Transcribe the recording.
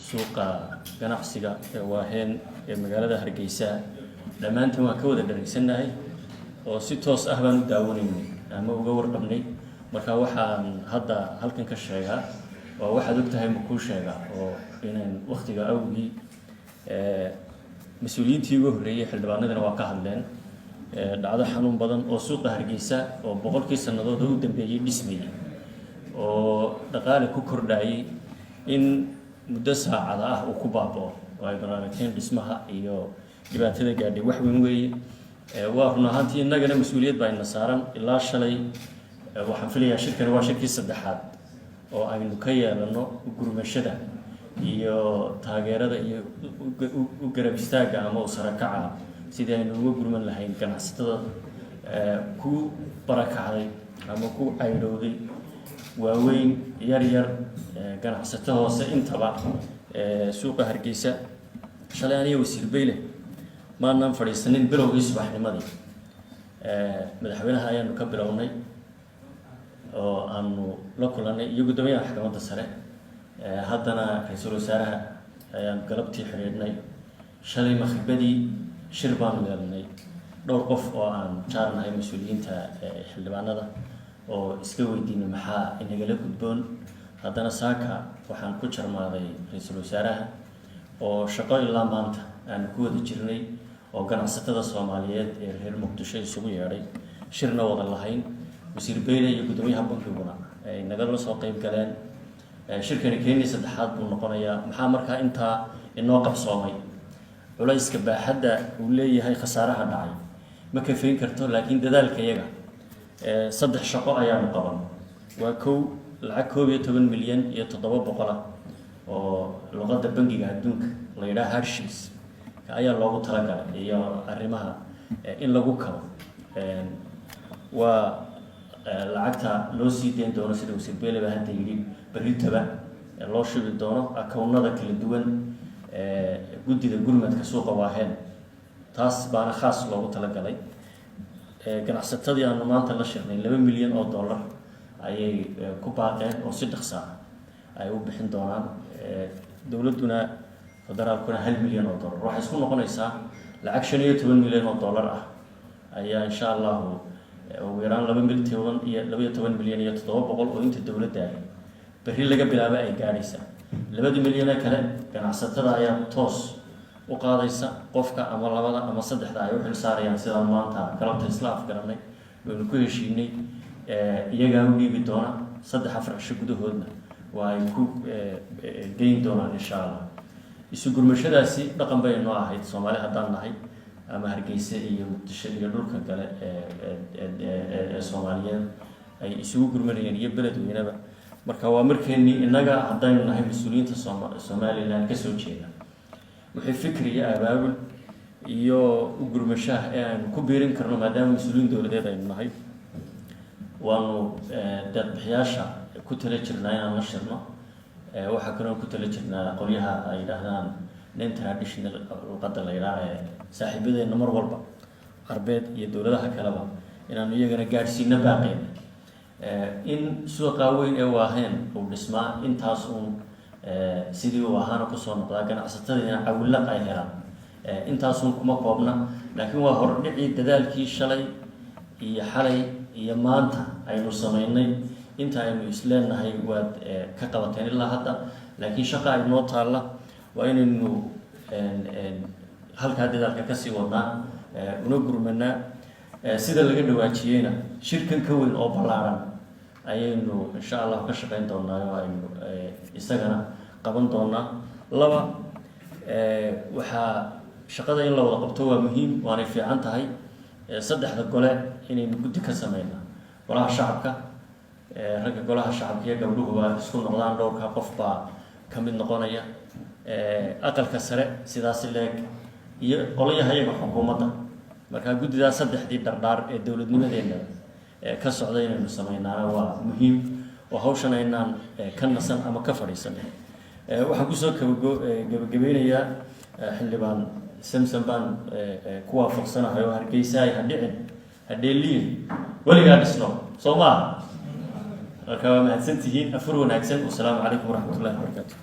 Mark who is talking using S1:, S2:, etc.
S1: suuqa ganacsiga ee waaheen ee magaalada Hargeysa dhamaantiin waa ka wada dhareysanahay oo si toos ah baan u daawanaynay ama uga warqabnay marka waxaan hadda halkan ka sheegaa waa waxaad ogtahay ma ku sheega oo inaan waqtiga awgii mas'uuliyiintii ugu horeeyay xildhibaanadana waa ka hadleen dhacdo xanuun badan oo suuqa Hargeysa oo boqolkii sanadood u dambeeyay dhismay oo dhaqaale ku kordhayay in muddo saacada ah uu ku baabao oo ay barnaamijyada dhismaha iyo dhibaatada gaadhay wax weyn weeye waa run ahaantii innagana mas'uuliyad baa ina saaran ilaa shalay waxaan filayaa shirkan waa shirkii saddexaad oo aynu ka yeelano gurmashada iyo taageerada iyo u garab istaaga ama u sarakaca sidii aynu uga gurman lahayn ganacsatada ku barakacday ama ku cayrowday waaweyn yar yar ganacsato hoose intaba suuqa Hargeysa shalay aniga wasiir Beyle maanaan fadhiisanin bilowgii subaxnimadii madaxweynaha ayaanu ka bilownay oo aanu la kulanay iyo gudoomiyaha maxkamadda sare haddana ra'iisul wasaaraha ayaan galabtii xiriirnay shalay makhibadii shir baan yeelnay dhowr qof oo aan jaarnahay mas'uuliyiinta xildhibaanada oo iska weydiinay maxaa inagala gudboon haddana saaka waxaan ku jarmaaday ra'iisul wasaaraha oo shaqo ilaa maanta aan ku wada jirnay oo ganacsatada Soomaaliyeed ee reer Muqdisho isugu yeedhay shirna wada lahayn wasiir Beyle iyo gudoomiyaha bankiguna ay nagala soo qayb galeen shirkani keenay saddexaad buu noqonayaa maxaa markaa intaa inoo qabsoomay culayska baaxadda uu leeyahay khasaaraha dhacay ma ka feeyin karto laakiin dadaalka iyaga saddex shaqo ayaanu qaban waa kow lacag 12 milyan iyo 700 oo luqadda bangiga adduunka la yiraahdo Harshies ayaa loogu talagalay iyo arrimaha in lagu kabo waa lacagta loo sii deyn doono sida wasiir Beyle baa hadda yiri baritaba loo shubi doono akoonnada kala duwan guddida gurmadka suuqa waaheen taas baana khaas loogu talagalay ganacsatadii aanu maanta la shaqeynay 2 milyan oo dollar ayay ku baaqeen oo si dhaqso ah ay u bixin doonaan dawladuna federaalkuna 1 milyan oo dollar waxay isku noqonaysaa lacag 15 milyan oo dollar ah ayaa insha Allah ugu yaraan 2 milyan iyo 12 milyan iyo 700 oo inta dawladda bari laga bilaabo ay gaaraysa 2 milyan kale ganacsatada ayaa toos u qaadaysa qofka ama labada ama saddexda ay u xil saarayaan sida maanta galabta islaaf garanay oo ku heshiinay iyaga u dhiibi doona 3-4 cisho gudahoodna waa ay ku geyn doonaan insha Allah isu gurmashadaasi dhaqan bay noo ahayd Soomaali haddaan nahay ama Hargeysa iyo Muqdisho iyo dhulka kale ee Soomaaliyeed ay isugu gurmanayeen iyo beledweynaba marka waa markeenii inaga haddaynu nahay mas'uuliyiinta Soomaaliland ka soo jeeda wixii fikriga abaabul iyo u gurmashaha ee aan ku biirin karno maadaama mas'uuliyiin dawladeed aynu nahay waanu dad bixiyaasha ku tala jirnaa inaan la shirno waxa kale oo ku tala jirnaa qolyaha ay yiraahdaan nin traditional luqadda la yiraahdo saaxiibadeena mar walba qarbeed iyo dawladaha kaleba inaan iyagana gaarsiino baaqeen in suuqa weyn ee waaheen uu dhismaa intaas sidii uu ahaana ku soo noqdaa ganacsatadina cawilaq ay helaan intaas kuma koobna laakiin waa hordhicii dadaalkii shalay iyo xalay iyo maanta aynu sameynay inta aynu isleenahay waad ka qabateen ilaa hadda laakiin shaqa ay noo taala waa inaynu halka dadaalka ka sii wadnaa una gurmanaa sida laga dhawaajiyayna shirkan ka weyn oo ballaaran ayaynu insha Allah ka shaqeyn doonaa oo aynu isagana qaban doonaa laba waxa shaqada in la wada qabto waa muhiim waana fiican tahay saddexda gole inaynu guddi ka sameeyno golaha shacabka ragga golaha shacabka iyo gabdhuhu waa isku noqdaan dhowrka qof baa ka mid noqonaya aqalka sare sidaas leeg iyo qolyaha iyaga xukuumadda marka guddidaas saddexdii dardar ee dawladnimadeena ka socday inaynu sameynaa waa muhiim oo hawshan aynaan ka nasan ama ka fadhiisanay waxaan ku soo gabagabeynayaa xildhibaan Samson baan ku waafaqsanahay oo Hargeysa ay hadhicin hadheeliin waligaa dhisno Soomaa marka ma hadsantihiin afur wanaagsan. Wassalaamu calaykum waraxmatullaahi wabarakaatuh.